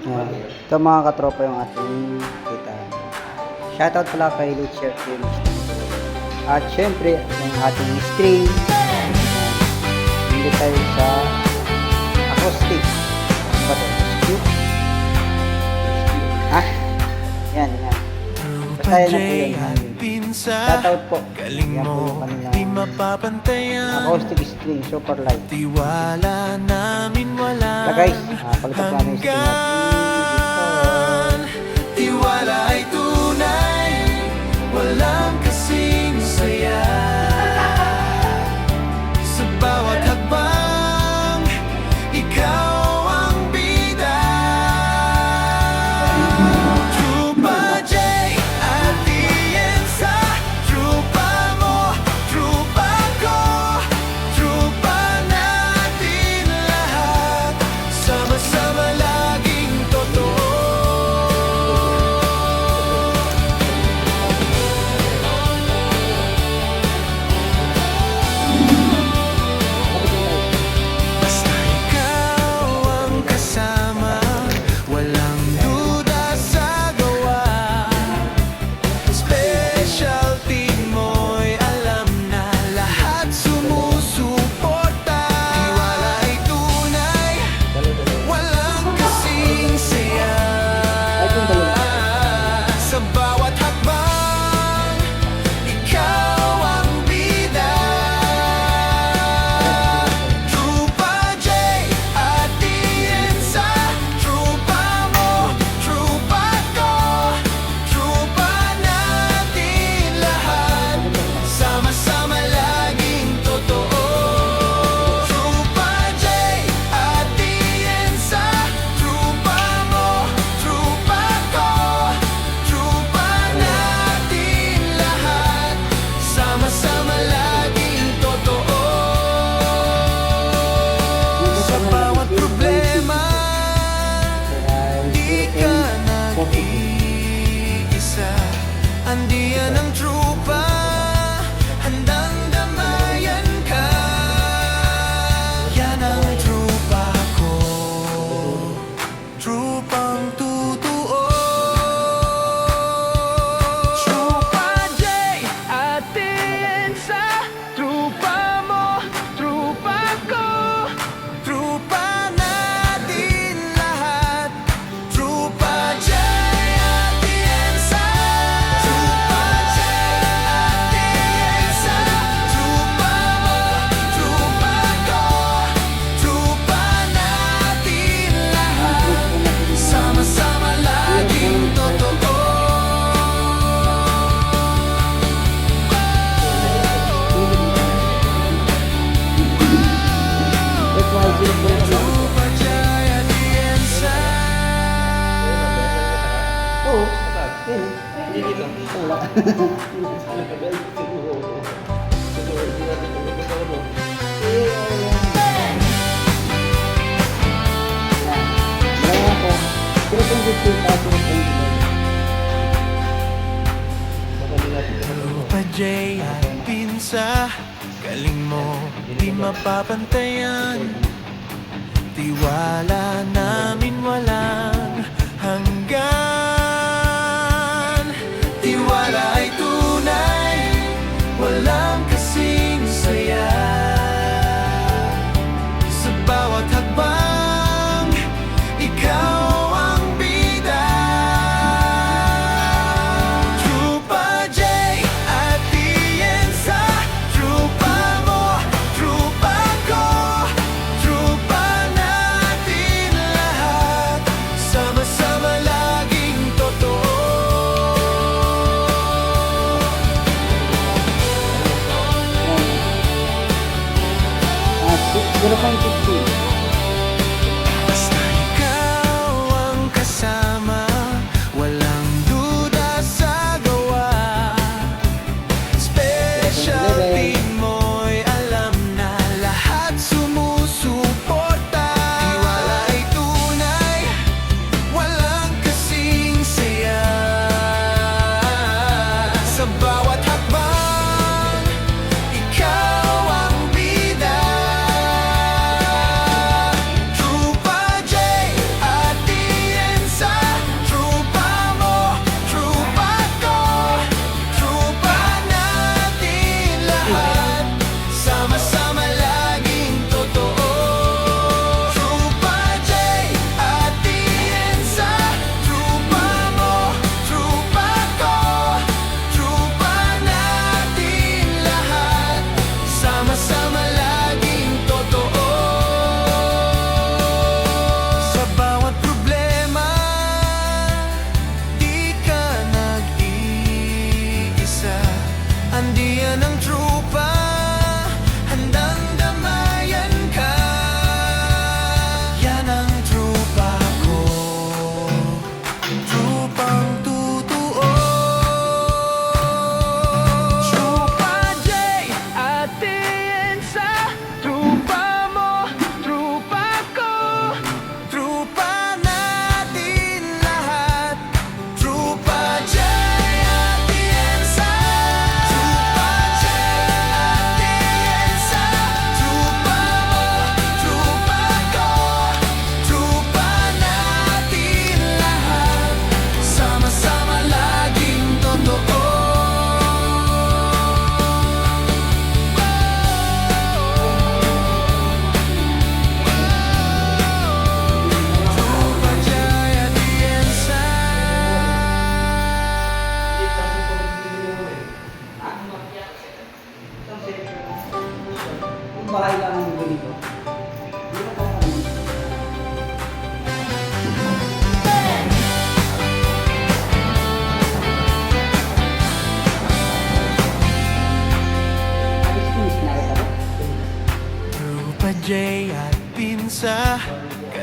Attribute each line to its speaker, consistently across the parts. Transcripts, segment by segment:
Speaker 1: Yan. Ito mga katropa yung ating kita. Shoutout pala kay Lucia Kim. At syempre, yung ating string. Hindi tayo sa acoustic. Ba ito? Acoustic? Ha? Yan, yan. Basta yan na po yun. Shoutout po. Yan po yung kanilang acoustic string, super light.
Speaker 2: Tiwala namin wala
Speaker 1: So guys, pagtap namin yung string natin.
Speaker 2: Tiwala ay tunay, walang kasing saya. Sa bawat hakbang, ikaw ang bida. Trupa J at Iensa, trupa mo, trupa ko, trupa natin lahat, sama-sama laging totoo. Basta ikaw ang kasama, walang duda sa gawa. Specialty mo'y alam na lahat sumusuporta. Tiwala ay tunay, walang kasing saya. Sa bawat hakbang, ikaw ang bida. Trupa J at Iensa, trupa mo, trupa ko, trupa natin lahat, sama-sama laging totoo. Trupa J at Iensa, trupa mo, trupa ko, trupa natin lahat, sama-sama laging totoo. Sa bawat problema, di ka nag-iisa. Andiyan ang trupa, handang damayan ka. Yan ang trupa ko, trupang totoo. Trupa J at Iensa, trupa mo, trupa ko, trupa natin lahat. Trupa J at Iensa, trupa J at Iensa, trupa mo, trupa ko, trupa natin lahat, sama-sama laging totoo. Trupa J at Iensa.
Speaker 1: Oo. Wala. Wala po. Pero kung gusto yung taso ng
Speaker 2: Trupa J at Pinsa, galing mo, di mapapantayan. Tiwala namin walang hanggan. Tiwala ay tunay, walang kasing saya. Sa bawat hakbang, ikaw ang bida. Trupa J at Iensa, trupa mo, trupa ko, trupa natin lahat,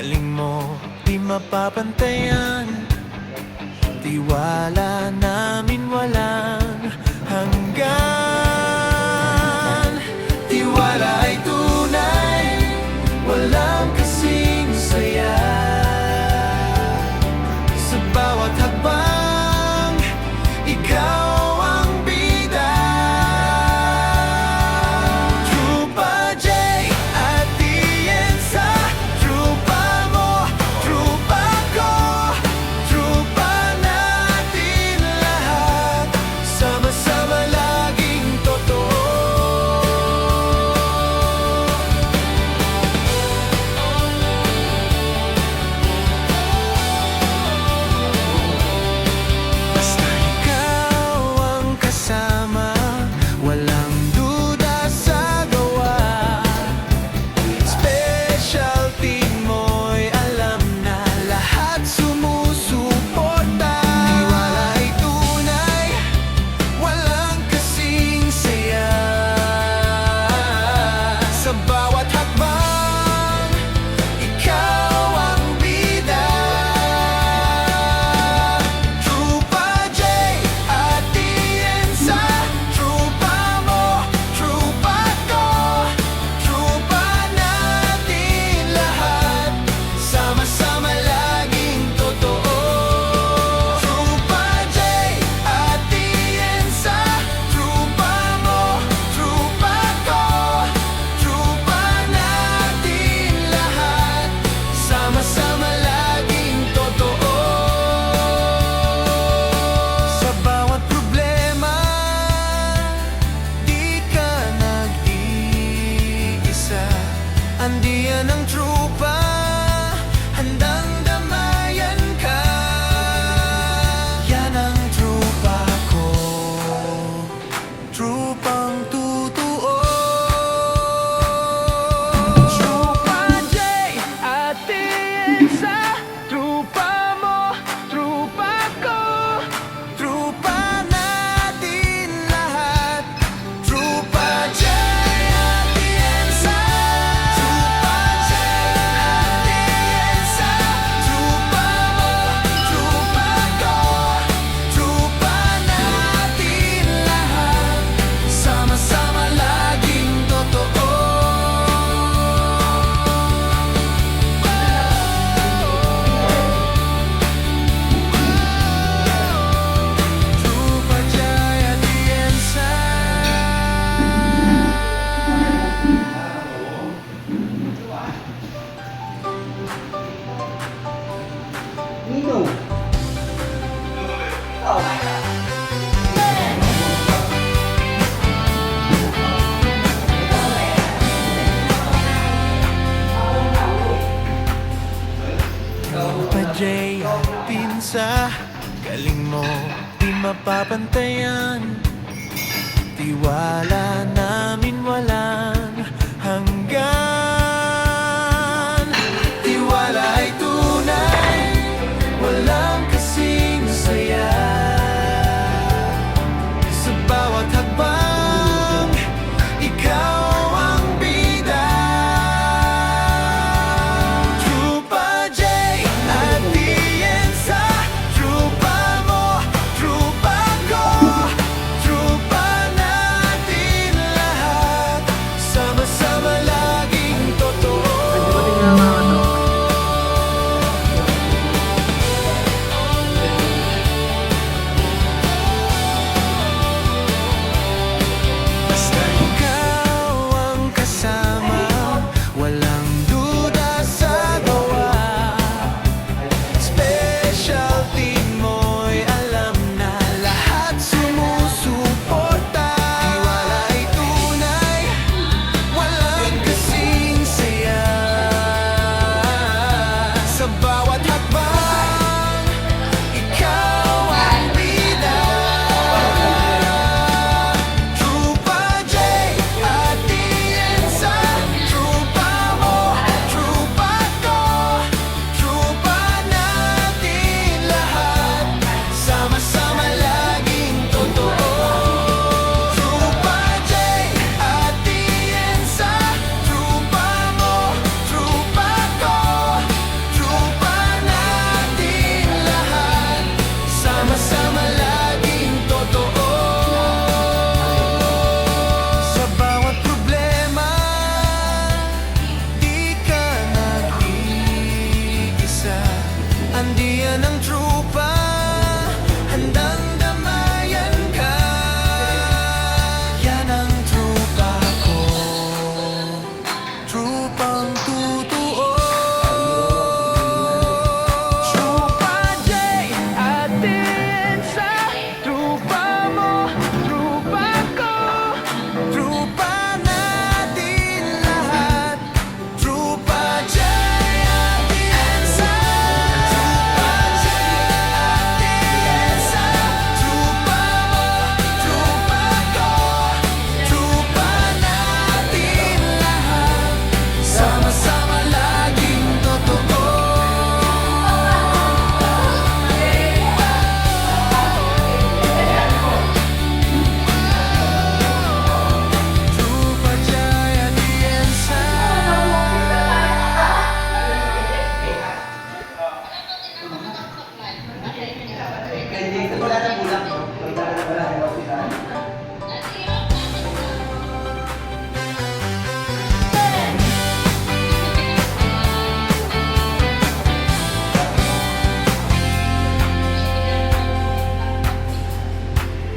Speaker 2: galing mo, di mapapantayan. Tiwala namin walang hanggan. Tiwala ay tunay, walang kasing saya. Sa bawat hakbang, ikaw ang bida. Trupa J at Tienza, trupa mo, trupa ko, trupa natin lahat, sama-sama laging totoo. Basta ikaw ang kasama, walang duda sa gawa. Specialty mo'y alam na lahat sumusuporta. Tiwala ay tunay, walang kasing saya. Sa bawat hakbang, ikaw ang bida. Trupa J at Tienza, trupa mo, trupa ko, trupa natin lahat, sama-sama laging totoo. Trupa J at Tienza, trupa mo, trupa ko, trupa natin lahat, sama-sama laging totoo. Sa bawat problema, di ka nag-iisa. Andiyan ang trupa, handang damayan ka. Yan ang trupa ko, trupang totoo. Trupa J at Tienza, trupa mo, trupa ko, trupa natin lahat. Trupa J at Tienza, trupa J at Tienza, trupa mo, trupa ko, trupa natin lahat, sama-sama laging totoo. Trupa J at Tienza.
Speaker 1: Nino. Oh my God.
Speaker 2: Trupa J at Pinsa, galing mo, di mapapantayan. Tiwala namin walang hanggan. Tiwala ay tunay, walang kasing saya. Sa bawat hakbang, ikaw ang bida. Trupa J at Tienza, trupa mo, trupa ko, trupa natin lahat, Landian ng trupa, handang damayan ka. Yan ang trupa ko, trupang totoo. Trupa J at Tiensa, trupa mo, trupa ko, trupa natin lahat. Trupa J at Tiensa, trupa J at Tiensa, trupa mo, trupa ko, trupa natin lahat. Sama-sama laging totoo. Trupa Jaya Tiensa.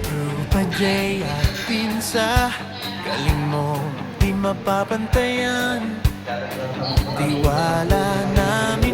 Speaker 2: Trupa J at Pinsa, galing mo di mapapantayan. Tiwala namin